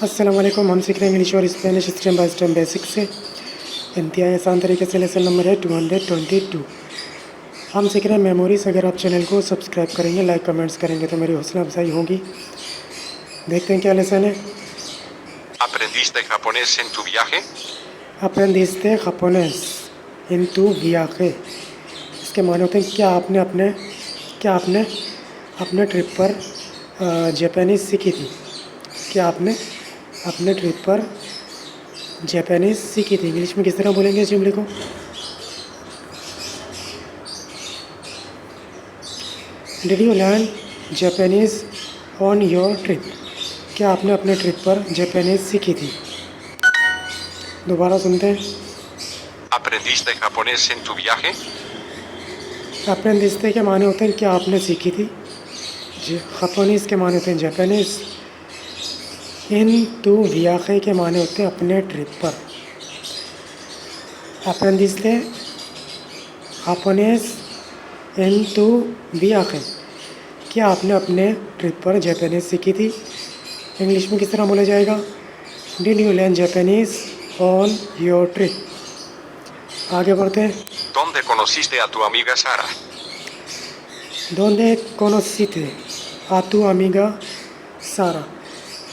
अस्सलाम वालेकुम। हम सीख रहे हैं इंग्लिश और Spanish step by step basic से। इंतहाई आसान तरीके से लेसन नंबर है 222। हम सीख रहे हैं मेमोरीज। अगर आप चैनल को सब्सक्राइब करेंगे, लाइक कमेंट्स करेंगे तो मेरी हौसला अफजाई होगी। देखते हैं क्या लेसन है। ¿Aprendiste japonés en tu viaje? Aprendiste japonés en tu viaje। इसके माने होते हैं क्या आपने अपने ट्रिप पर जापानीज़ सीखी थी। क्या आपने अपने ट्रिप पर जापानीज़ सीखी थी। इंग्लिश में किस तरह बोलेंगे इस जुमले को। Did you learn Japanese on your trip. क्या आपने अपने ट्रिप पर जापानीज़ सीखी थी। दोबारा सुनते हैं। ¿Aprendiste japonés en tu viaje? अप्रेंदिस्ते के माने होते हैं क्या आपने सीखी थी। जापानीज़ के माने होते हैं जापानीज़। इन टू वियाखे के माने होते हैं अपने ट्रिप पर। अप्रेंदिस्ते जापानीज़ इन टू वियाखे। क्या आपने अपने ट्रिप पर जापानीज़ सीखी थी। इंग्लिश में किस तरह बोला जाएगा। Did you learn Japanese on your trip. आगे बढ़ते हैं। ¿Dónde conociste a tu amiga Sara? ¿Dónde conociste a tu amiga सारा।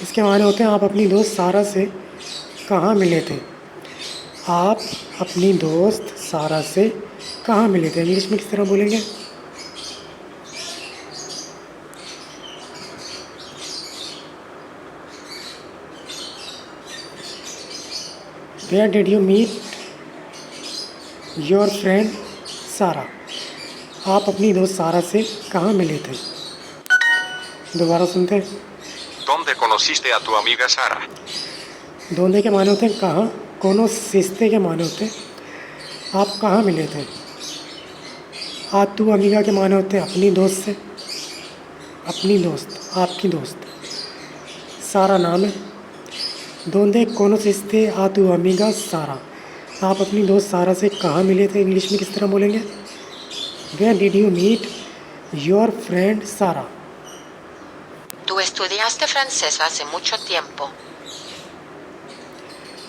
इसके माने होते हैं आप अपनी दोस्त सारा से कहाँ मिले थे। आप अपनी दोस्त सारा से कहाँ मिले थे। इंग्लिश में किस तरह बोलेंगे। Where did you meet your friend सारा। आप अपनी दोस्त सारा से कहाँ मिले थे। दोबारा सुनते हैं। ¿Dónde conociste a tu amiga Sara? दोंदे के माने होते हैं कहाँ। कोनो सिस्ते के माने होते हैं आप कहाँ मिले थे। तू अमीगा के माने होते हैं अपनी दोस्त से। अपनी दोस्त, आपकी दोस्त। सारा नाम है। दोंदे कोनो सिस्ते तू अमीगा सारा। आप अपनी दोस्त सारा से कहाँ मिले थे। इंग्लिश में किस तरह बोलेंगे। Where did you meet your friend Sara. Tú estudiaste francés hace mucho tiempo.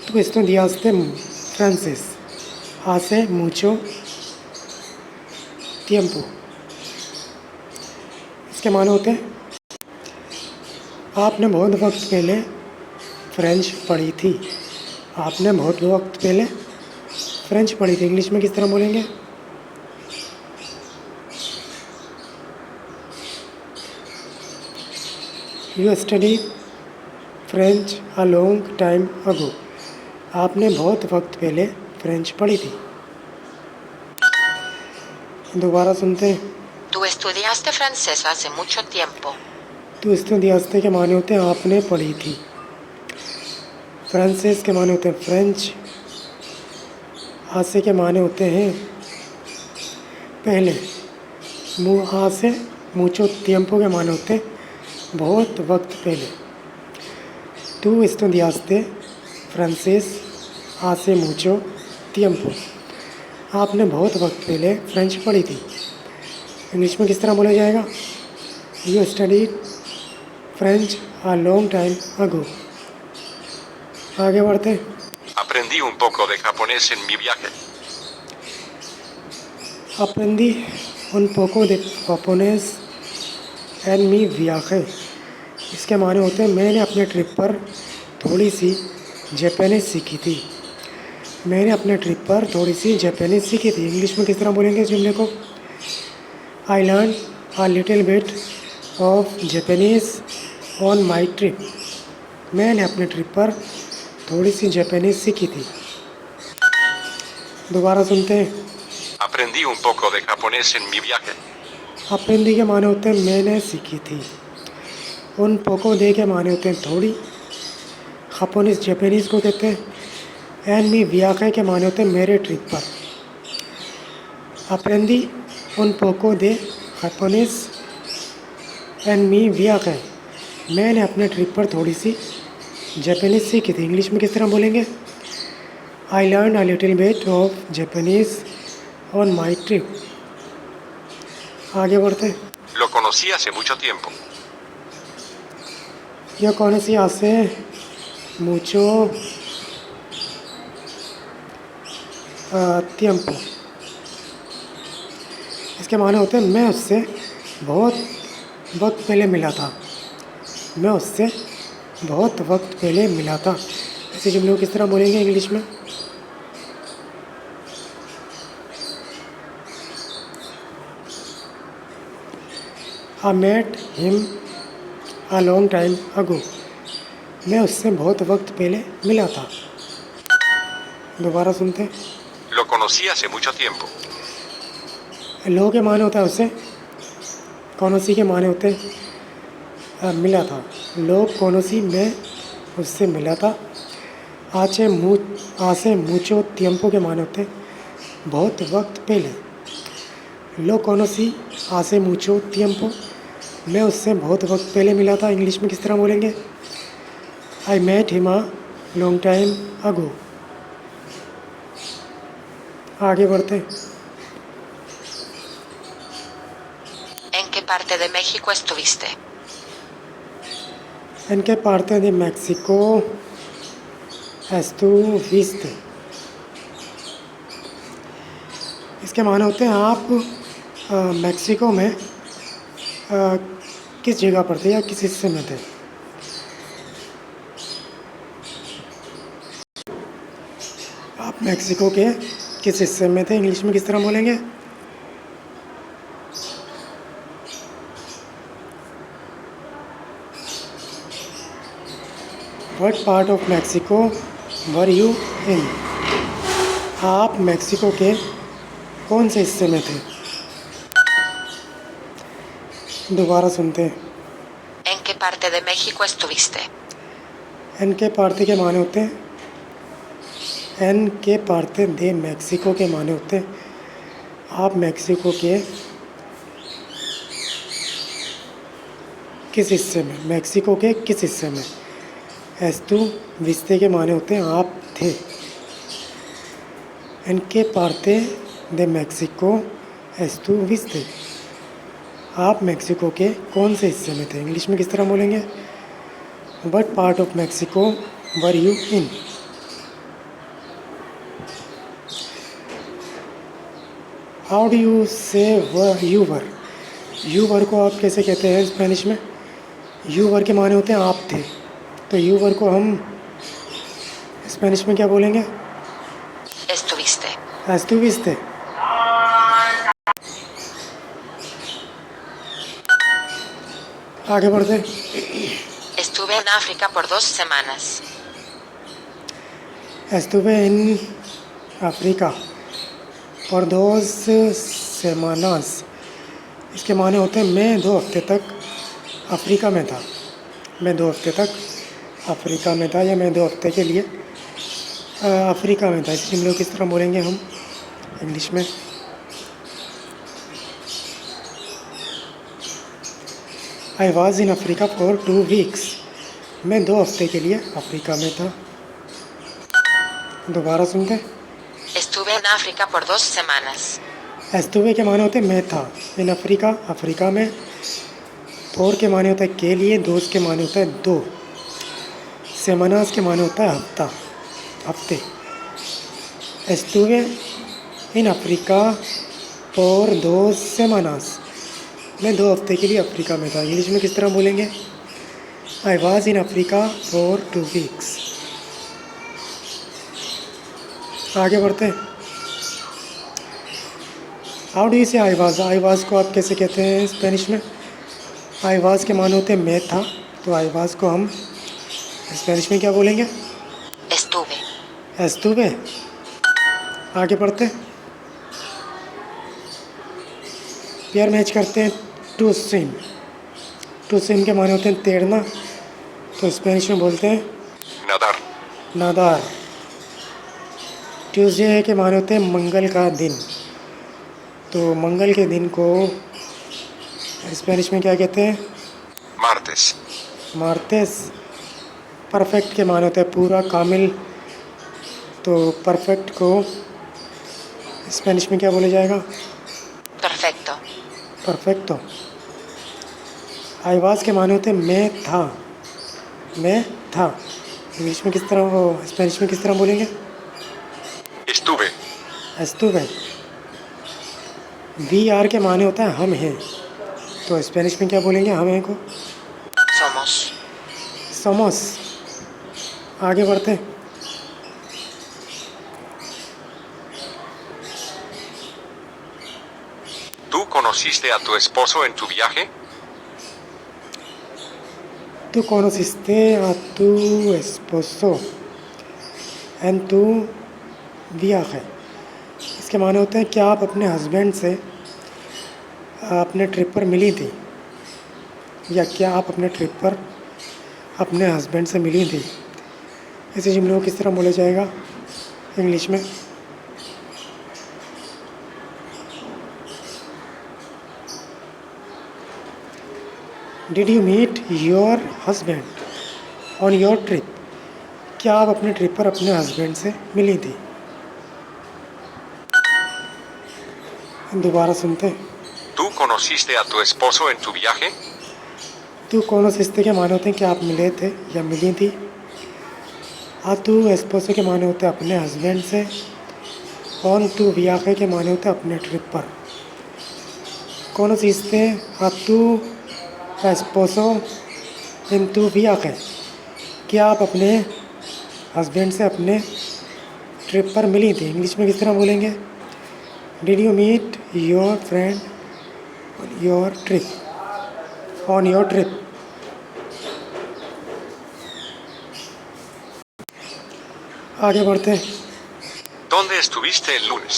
Tú estudiaste francés hace mucho tiempo। इसके माने होते हैं आपने बहुत वक्त पहले फ्रेंच पढ़ी थी। आपने बहुत वक्त पहले फ्रेंच पढ़ी थी। इंग्लिश में किस तरह बोलेंगे। You study French a long time ago. आपने बहुत वक्त पहले फ्रेंच पढ़ी थी। दोबारा सुनते हैं। Tú estudiaste francés hace mucho tiempo. तो estudiaste के माने होते हैं आपने पढ़ी थी। फ्रांसेस के माने होते हैं फ्रेंच। हासे के माने होते हैं पहले। हासे मुचो tiempo के माने होते हैं बहुत वक्त पहले। तो estudiaste francés hace mucho tiempo। आपने बहुत वक्त पहले फ्रेंच पढ़ी थी। इंग्लिश में किस तरह बोला जाएगा। You study French a long time ago. आगे बढ़ते हैं। Aprendí un poco de japonés en mi viaje. Aprendí un poco de japonés en mi viaje। इसके माने होते हैं मैंने अपने ट्रिप पर थोड़ी सी जापानीज़ सीखी थी। मैंने अपने ट्रिप पर थोड़ी सी जापानीज़ सीखी थी। इंग्लिश में किस तरह बोलेंगे इस जुमले को। I learn a little bit of Japanese on my trip. मैंने अपने ट्रिप पर थोड़ी सी जापानीज़ सीखी थी। दोबारा सुनते हैं। Aprendí un poco de japonés en mi viaje. अप्रेंदी के माने होते हैं मैंने सीखी थी। उन पोको दे के माने होते हैं थोड़ी। जापानीज़ जापानीज़ को कहते हैं। एन मी वियाखे के माने होते हैं मेरे ट्रिप पर। अप्रेंदी उन पोको दे जापानीज़ एन मी वियाखे। मैंने अपने ट्रिप पर थोड़ी सी जापानीज़ सीखी थी। इंग्लिश में किस तरह बोलेंगे। I learn a little bit of Japanese on my trip. आगे बढ़ते हैं। Lo conocí hace mucho tiempo. Yo conocí hace mucho tiempo। इसके माने होते हैं मैं उससे बहुत वक्त पहले मिला था। मैं उससे बहुत वक्त पहले मिला था। ऐसे जुमले को किस तरह बोलेंगे इंग्लिश में? I met him a long time ago। मैं उससे बहुत वक्त पहले मिला था। दोबारा सुनते हैं। Lo conocí hace mucho tiempo. लो के माने होता है उससे, कौनसी के माने होते हैं मिला था। लो कौनसी मैं उससे मिला था। आचे मुचो tiempo के माने होते हैं बहुत वक्त पहले। लो कौनसी आसे मुचो tiempo मैं उससे बहुत वक्त पहले मिला था। इंग्लिश में किस तरह बोलेंगे? I met him a long time ago। आगे बढ़ते हैं। ¿En qué parte de México estuviste? ¿En qué parte de México estuviste? इसके माने होते हैं आप मैक्सिको में किस जगह पर थे या किस हिस्से में थे। आप मैक्सिको के किस हिस्से में थे? इंग्लिश में किस तरह बोलेंगे? What part of Mexico were you in? आप मैक्सिको के कौन से हिस्से में थे? दोबारा सुनते हैं। ¿En qué parte de México estuviste? एन के पार्टे के माने होते हैं एन के पार्टे दे मैक्सिको के माने होते हैं आप मैक्सिको के किस हिस्से में, मैक्सिको के किस हिस्से में। एस्तु विस्ते के माने होते हैं आप थे। एन के पार्टे दे मैक्सिको एस्तु विस्ते आप मैक्सिको के कौन से हिस्से में थे। इंग्लिश में किस तरह बोलेंगे? What part of Mexico were you in? How do you से यू वर? यू वर को आप कैसे कहते हैं स्पेनिश में? यू वर के माने होते हैं आप थे, तो यू वर को हम स्पेनिश में क्या बोलेंगे? Estuviste. एस्तुविस्ते। आगे बढ़ते। Estuve en África por 2 semanas. Estuve en África por 2 semanas। इसके माने होते हैं मैं 2 हफ्ते तक अफ्रीका में था। मैं 2 हफ्ते तक अफ्रीका में था या मैं 2 हफ्ते के लिए अफ्रीका में था। इस जुमले को किस तरह बोलेंगे हम इंग्लिश में? I was in Africa for 2 weeks. मैं 2 हफ्ते के लिए अफ्रीका में था। दोबारा सुनते। Estuve en África por 2 semanas. एस्तुवे के माने होते हैं मैं था इन अफ्रीका, अफ्रीका में। फोर के माने होता है के लिए, दोस्त के माने होता है 2, सेमानास के माने होता है हफ्ता, हफ्ते। एस्तुवे इन अफ्रीका फॉर 2 सेमानास। मैं 2 हफ्ते के लिए अफ्रीका में था। इंग्लिश में किस तरह बोलेंगे? I was in Africa for 2 weeks. आगे बढ़ते हैं। हाउ डू यू से आई वॉज? आई वॉज को आप कैसे कहते हैं स्पेनिश में? आई वॉज के माने होते हैं मैं था, तो आई वॉज को हम स्पेनिश में क्या बोलेंगे? Estuve. एस्तुवे। आगे बढ़ते। पेयर मैच करते हैं। To swim. टू स्विम के माने होते हैं तैरना, तो स्पेनिश में बोलते हैं Nadar. नादार। ट्यूसडे के माने होते हैं मंगल का दिन, तो मंगल के दिन को स्पेनिश में क्या कहते हैं? Martes. मार्तेस। परफेक्ट के माने होते हैं पूरा, कामिल, तो परफेक्ट को स्पेनिश में क्या बोला जाएगा? Perfecto. परफेक्टो। आई वाज के माने होते हैं मैं था, मैं था। इंग्लिश में किस तरह वो स्पेनिश में किस तरह बोलेंगे? Estuve. एस्तुवे। वी आर के माने होता है हम हैं, तो स्पेनिश में क्या बोलेंगे हम हैं को? Somos. समोस। आगे बढ़ते हैं। ¿Tú conociste a tu esposo en tu viaje? Tú conociste a tu esposo en tu viaje। इसके माने होते हैं क्या आप अपने हस्बैंड से अपने ट्रिप पर मिली थी, या क्या आप अपने ट्रिप पर अपने हस्बैंड से मिली थी। इसे जुमले को किस तरह बोला जाएगा इंग्लिश में? Did you meet your husband on your trip? क्या आप अपने ट्रिप पर अपने हस्बैंड से मिली थी? दोबारा सुनते हैं। ¿Tú conociste a tu esposo en tu viaje? तू कौन रिश्ते के माने होते हैं कि आप मिले थे या मिली थी। आ तू एस्पोसो के माने होते हैं अपने हस्बैंड से। ऑन तू वियाखे के माने होते हैं अपने ट्रिप पर। कौन रिश्ते आ तू एस्पोसो इन तू वियाखे? क्या आप अपने हस्बैंड से अपने ट्रिप पर मिली थी। इंग्लिश में किस तरह बोलेंगे? Did you meet your friend your trip on your trip. आगे बढ़ते हैं। ¿Dónde estuviste el lunes?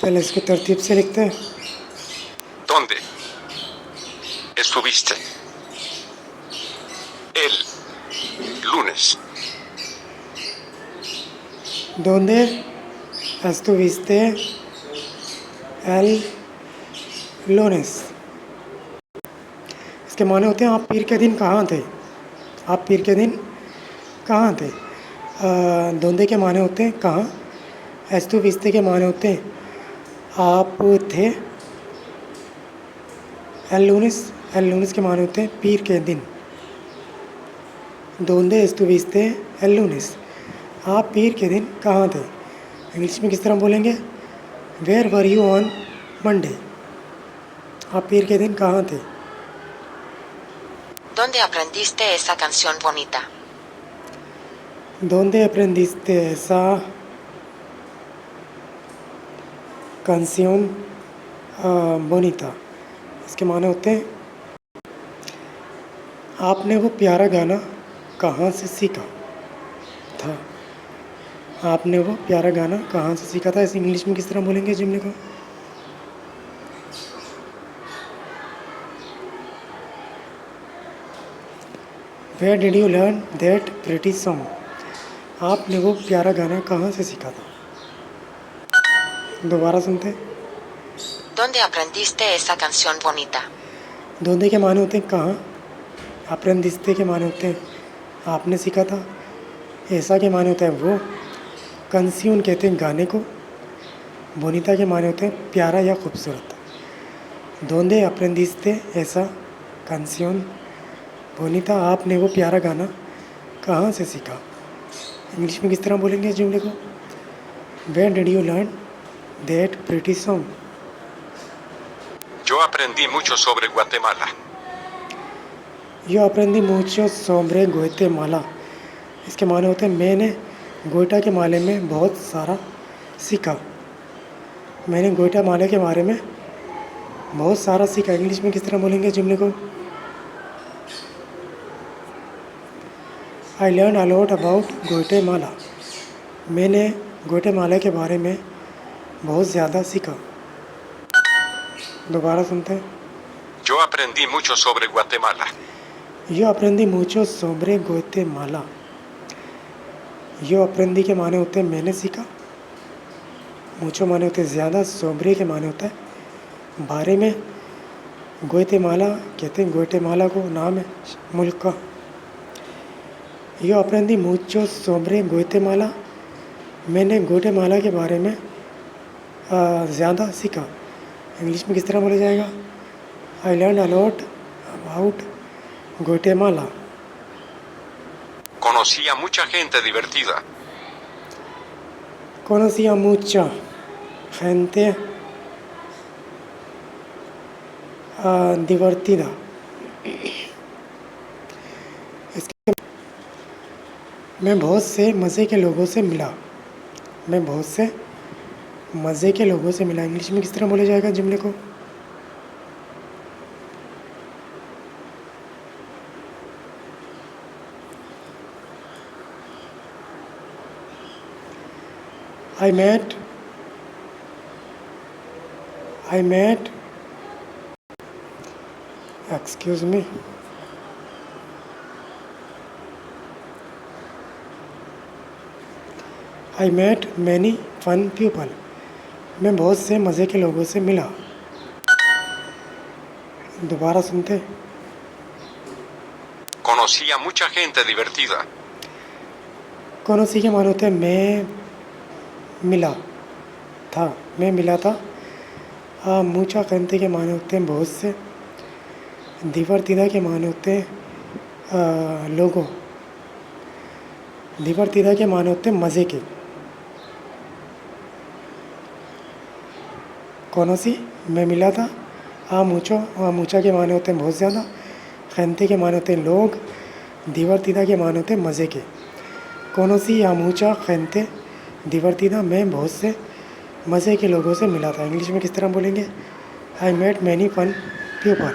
पहले इसको तरतीब से लिखते हैं। ¿Dónde estuviste el lunes? ¿Dónde estuviste el lunes? इसके माने होते हैं आप पीर के दिन कहाँ थे। आप पीर के दिन कहाँ थे। दोंदे के माने होते हैं कहाँ। एस्तुविस्ते के माने होते हैं आप थे। एल लूनिस के माने होते हैं पीर के दिन। दोंदे एस्तुविस्ते एल लूनिस, आप पीर के दिन कहाँ थे। इंग्लिश में किस तरह बोलेंगे? Where were you on Monday? आप पीर के दिन कहाँ थे। ¿Dónde aprendiste esa canción bonita? ¿Dónde aprendiste esa canción bonita? इसके माने होते हैं आपने वो प्यारा गाना कहाँ से सीखा था। आपने वो प्यारा गाना कहाँ से सीखा था। इसे इंग्लिश में किस तरह बोलेंगे जुमले को? Where did you learn that pretty song? आपने वो प्यारा गाना कहाँ से सीखा था। दोबारा सुनते हैं। ¿Dónde aprendiste esa canción bonita? दोंदे के माने होते हैं कहाँ। अप्रेंदिस्ते के माने होते हैं आपने सीखा था। ऐसा के माने होता है वो। कंस्यून कहते हैं गाने को। बोनीता के माने होते हैं प्यारा या खूबसूरत। दोंदे अप्रेंदिस्ते ऐसा कंस्यून बोनीता, आपने वो प्यारा गाना कहाँ से सीखा। इंग्लिश में किस तरह बोलेंगे इस जुमले को? Where did you learn that pretty song? Yo aprendí mucho sobre Guatemala. यो अप्रेंदी मुचो सोमरे गोयते माला। इसके माने होते हैं मैंने गोइटा के माले में बहुत सारा सीखा। मैंने गोइटा माले के बारे में बहुत सारा सीखा। इंग्लिश में किस तरह बोलेंगे जुमले को? I learn a lot about Guatemala. मैंने गोइटेमाला के बारे में बहुत ज़्यादा सीखा। दोबारा सुनते हैं। Yo aprendí mucho sobre Guatemala. यो अप्रेंदी मुचो सोमरे गोइतेमाला। यो अप्रेंदी के माने होते हैं मैंने सीखा। मुचो माने होते हैं ज़्यादा। सोमरे के माने होता है बारे में। गोइतेमाला कहते हैं गोइटेमाला को, नाम है मुल्क का। यो अप्रेंदी मुचो सोमरे गोइतेमाला। मैंने गोइटेमाला के बारे में ज़्यादा सीखा। इंग्लिश में किस तरह बोला जाएगा? I learn a lot about Guatemala. Conocí a mucha gente divertida. Conocí a mucha gente divertida. इसके मैं बहुत से मज़े के लोगों से मिला। मैं बहुत से मज़े के लोगों से मिला। इंग्लिश में किस तरह बोला जाएगा जुमले को? I met excuse me, I met many fun people. मैं बहुत से मज़े के लोगों से मिला। दोबारा सुनते। Conocí a mucha gente divertida. conocí के माने होते हैं मैं मिला था, मैं मिला था। mucha gente के माने होते हैं बहुत से। divertida के माने होते हैं लोगों। divertida के माने होते हैं मज़े के। conocí मैं मिला था। mucha के माने होते हैं बहुत ज़्यादा। gente के माने होते हैं लोग। divertida के माने होते हैं मज़े के। conocí a mucha gente divertida मैं बहुत से मज़े के लोगों से मिला था। इंग्लिश में किस तरह बोलेंगे? I met many fun people.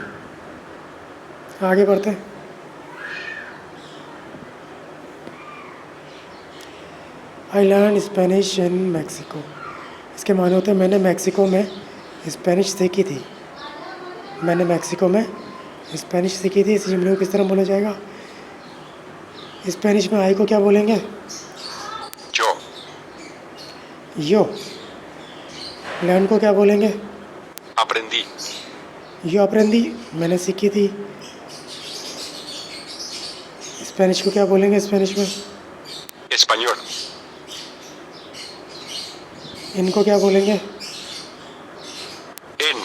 आगे बढ़ते हैं। I learned Spanish in Mexico. इसके माने होते हैं मैंने मैक्सिको में स्पेनिश सीखी थी। मैंने मैक्सिको में स्पेनिश सीखी थी। इस जुमले को किस तरह बोला जाएगा? स्पेनिश में आई को क्या बोलेंगे? Yo. यो। लर्न को क्या बोलेंगे? Aprendí. यो अप्रेंदी मैंने सीखी थी। स्पेनिश को क्या बोलेंगे स्पेनिश में? Español. इनको क्या बोलेंगे? En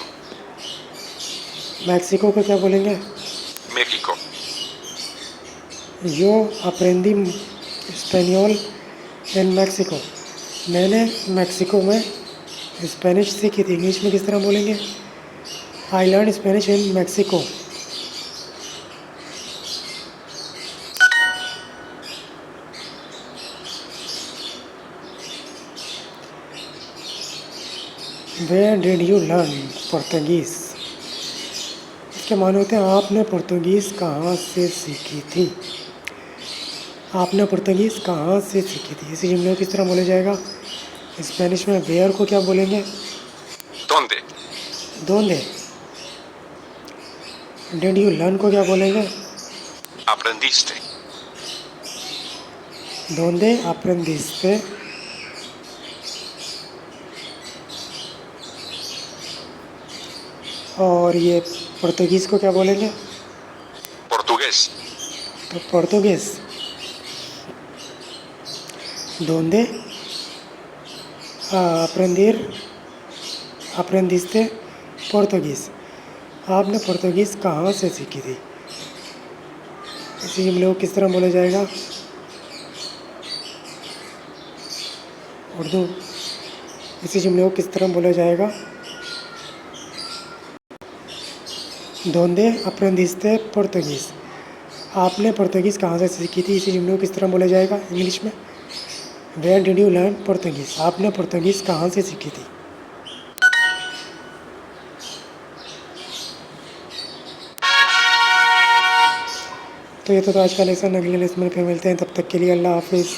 मैक्सिको को क्या बोलेंगे? México. यो अप्रेंदी स्पेनियोल इन मैक्सिको। मैंने मैक्सिको में स्पेनिश सीखी थी। इंग्लिश में किस तरह बोलेंगे? I learn Spanish in Mexico. Where did you learn Portuguese? इसके माने होते हैं आपने पुर्तगीज़ कहाँ से सीखी थी? आपने पुर्तगीज़ कहाँ से सीखी थी? इसी जुमले को किस तरह बोला जाएगा? स्पेनिश में वेयर को क्या बोलेंगे? ¿Dónde? ¿Dónde? Did you learn को क्या बोलेंगे? Aprendiste. ¿Dónde aprendiste? और ये पुर्तगीज़ को क्या बोलेंगे? Portugués. तो पुर्तगीज़। ¿Dónde aprendiste portugués? आपने पुर्तगीज़ कहाँ से सीखी थी? इसी जुमले को किस तरह बोला जाएगा? उर्दू। इसी जुमले को किस तरह बोला जाएगा? ¿Dónde aprendiste portugués? आपने पुर्तगीज़ कहाँ से सीखी थी? इसी जुमले को किस तरह बोला जाएगा इंग्लिश में? Where did you learn Portuguese? आपने पुर्तगीज़ कहाँ से सीखी थी? तो ये तो आज का लेसन। अगले लेसन में फिर मिलते हैं। तब तक के लिए अल्लाह हाफिज़।